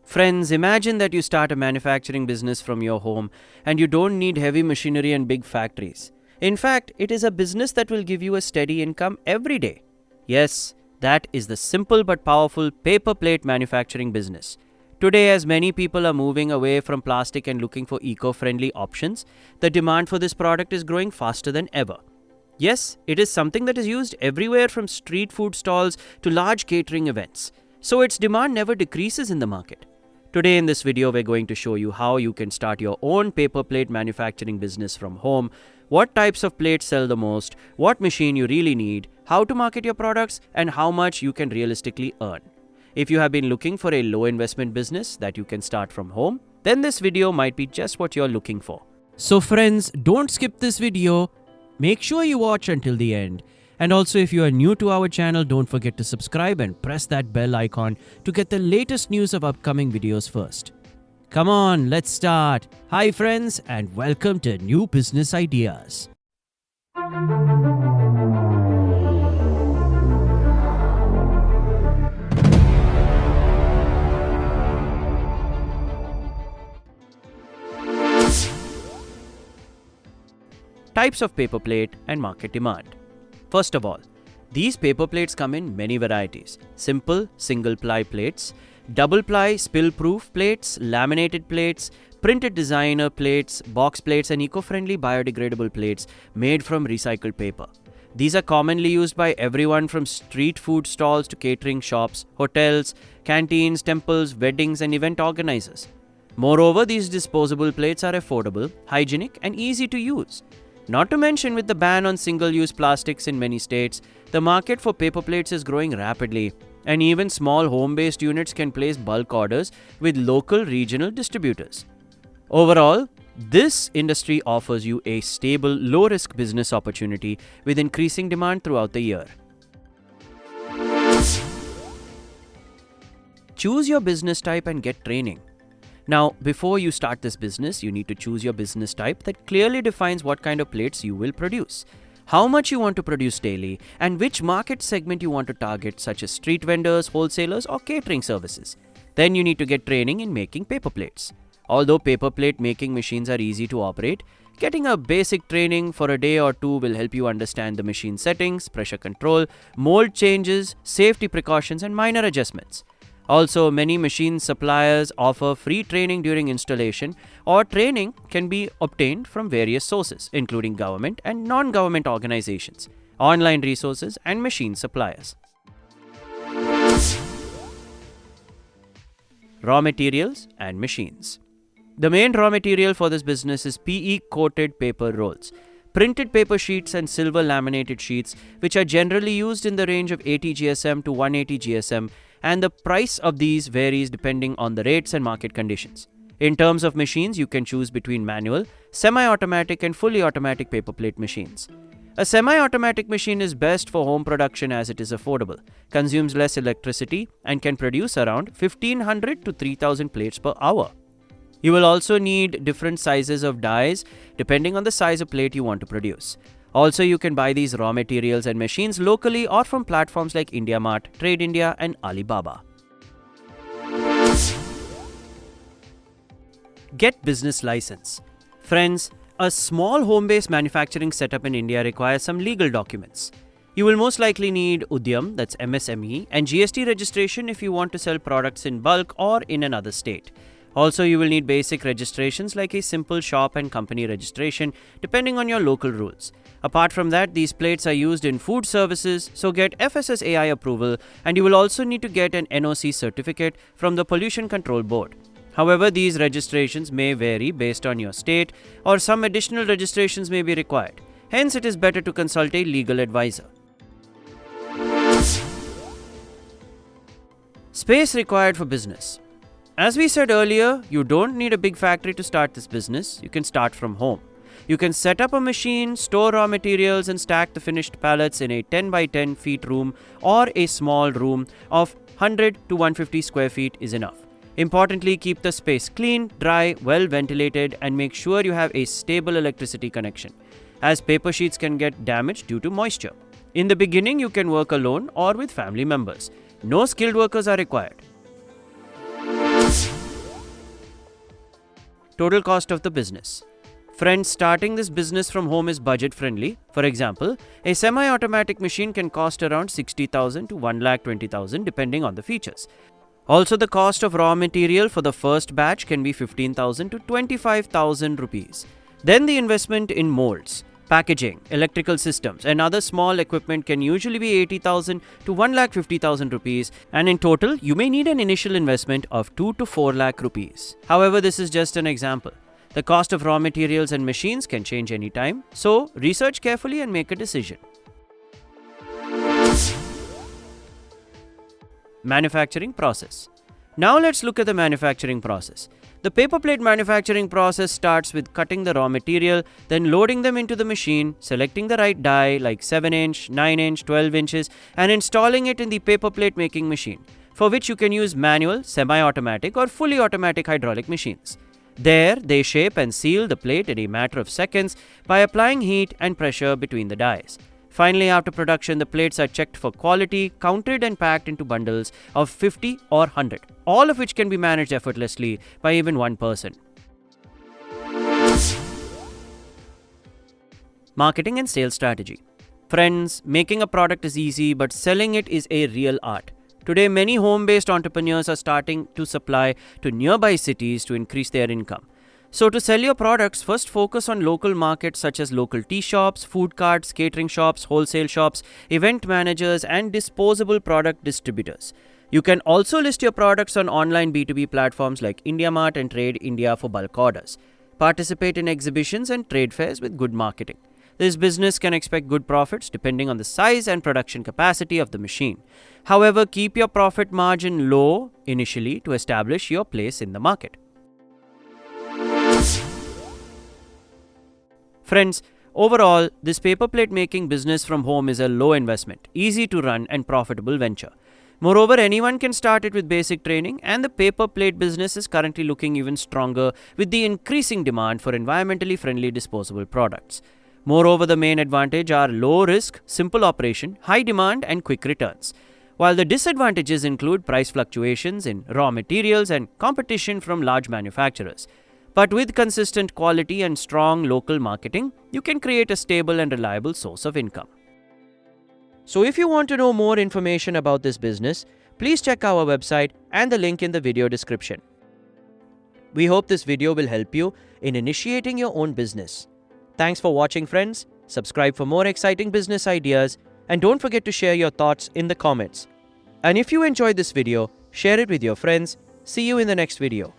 Friends, imagine that you start a manufacturing business from your home and you don't need heavy machinery and big factories. In fact, it is a business that will give you a steady income every day. Yes, that is the simple but powerful paper plate manufacturing business. Today, as many people are moving away from plastic and looking for eco-friendly options, the demand for this product is growing faster than ever. Yes, it is something that is used everywhere from street food stalls to large catering events, so its demand never decreases in the market. Today in this video, we're going to show you how you can start your own paper plate manufacturing business from home, what types of plates sell the most, what machine you really need, how to market your products, and how much you can realistically earn. If you have been looking for a low investment business that you can start from home, then this video might be just what you're looking for. So friends, don't skip this video. Make sure you watch until the end. And also, if you are new to our channel, don't forget to subscribe and press that bell icon to get the latest news of upcoming videos first. Come on, let's start. Hi friends, and welcome to New Business Ideas. Types of paper plate and market demand. First of all, these paper plates come in many varieties: simple single-ply plates, double-ply spill-proof plates, laminated plates, printed designer plates, box plates, and eco-friendly biodegradable plates made from recycled paper. These are commonly used by everyone from street food stalls to catering shops, hotels, canteens, temples, weddings, and event organizers. Moreover, these disposable plates are affordable, hygienic, and easy to use. Not to mention, with the ban on single-use plastics in many states, the market for paper plates is growing rapidly, and even small home-based units can place bulk orders with local regional distributors. Overall, this industry offers you a stable, low-risk business opportunity with increasing demand throughout the year. Choose your business type and get training. Now, before you start this business, you need to choose your business type that clearly defines what kind of plates you will produce, how much you want to produce daily, and which market segment you want to target, such as street vendors, wholesalers, or catering services. Then you need to get training in making paper plates. Although paper plate making machines are easy to operate, getting a basic training for a day or two will help you understand the machine settings, pressure control, mold changes, safety precautions, and minor adjustments. Also, many machine suppliers offer free training during installation, or training can be obtained from various sources, including government and non-government organizations, online resources, and machine suppliers. Raw materials and machines. The main raw material for this business is PE-coated paper rolls, printed paper sheets, and silver laminated sheets, which are generally used in the range of 80 GSM to 180 GSM, and the price of these varies depending on the rates and market conditions. In terms of machines, you can choose between manual, semi-automatic, and fully automatic paper plate machines. A semi-automatic machine is best for home production as it is affordable, consumes less electricity, and can produce around 1500 to 3000 plates per hour. You will also need different sizes of dies depending on the size of plate you want to produce. Also, you can buy these raw materials and machines locally or from platforms like IndiaMart, Trade India, and Alibaba. Get business license. Friends, a small home-based manufacturing setup in India requires some legal documents. You will most likely need Udyam, that's MSME, and GST registration if you want to sell products in bulk or in another state. Also, you will need basic registrations like a simple shop and company registration, depending on your local rules. Apart from that, these plates are used in food services, so get FSSAI approval, and you will also need to get an NOC certificate from the Pollution Control Board. However, these registrations may vary based on your state, or some additional registrations may be required. Hence, it is better to consult a legal advisor. Space required for business. As we said earlier, you don't need a big factory to start this business. You can start from home. You can set up a machine, store raw materials, and stack the finished pallets in a 10 by 10 feet room, or a small room of 100 to 150 square feet is enough. Importantly, keep the space clean, dry, well ventilated, and make sure you have a stable electricity connection, as paper sheets can get damaged due to moisture. In the beginning, you can work alone or with family members. No skilled workers are required. Total cost of the business. Friends, starting this business from home is budget friendly. For example, a semi-automatic machine can cost around 60,000 to 1,20,000 depending on the features. Also, the cost of raw material for the first batch can be 15,000 to 25,000 rupees. Then the investment in molds, packaging, electrical systems and other small equipment can usually be 80,000 to 1,50,000 rupees, and in total you may need an initial investment of 2 to 4 lakh rupees. However, this is just an example. The cost of raw materials and machines can change anytime, so research carefully and make a decision. Manufacturing process. Now let's look at the manufacturing process. The paper plate manufacturing process starts with cutting the raw material, then loading them into the machine, selecting the right die like 7-inch, 9-inch, 12 inches and installing it in the paper plate making machine, for which you can use manual, semi-automatic or fully automatic hydraulic machines. There, they shape and seal the plate in a matter of seconds by applying heat and pressure between the dies. Finally, after production, the plates are checked for quality, counted and packed into bundles of 50 or 100, all of which can be managed effortlessly by even one person. Marketing and sales strategy. Friends, making a product is easy, but selling it is a real art. Today, many home-based entrepreneurs are starting to supply to nearby cities to increase their income. So to sell your products, first focus on local markets such as local tea shops, food carts, catering shops, wholesale shops, event managers, and disposable product distributors. You can also list your products on online B2B platforms like IndiaMart and Trade India for bulk orders. Participate in exhibitions and trade fairs with good marketing. This business can expect good profits depending on the size and production capacity of the machine. However, keep your profit margin low initially to establish your place in the market. Friends, overall, this paper plate making business from home is a low investment, easy to run and profitable venture. Moreover, anyone can start it with basic training, and the paper plate business is currently looking even stronger with the increasing demand for environmentally friendly disposable products. Moreover, the main advantage are low risk, simple operation, high demand and quick returns. While the disadvantages include price fluctuations in raw materials and competition from large manufacturers. But with consistent quality and strong local marketing, you can create a stable and reliable source of income. So if you want to know more information about this business, please check our website and the link in the video description. We hope this video will help you in initiating your own business. Thanks for watching, friends. Subscribe for more exciting business ideas and don't forget to share your thoughts in the comments. And if you enjoyed this video, share it with your friends. See you in the next video.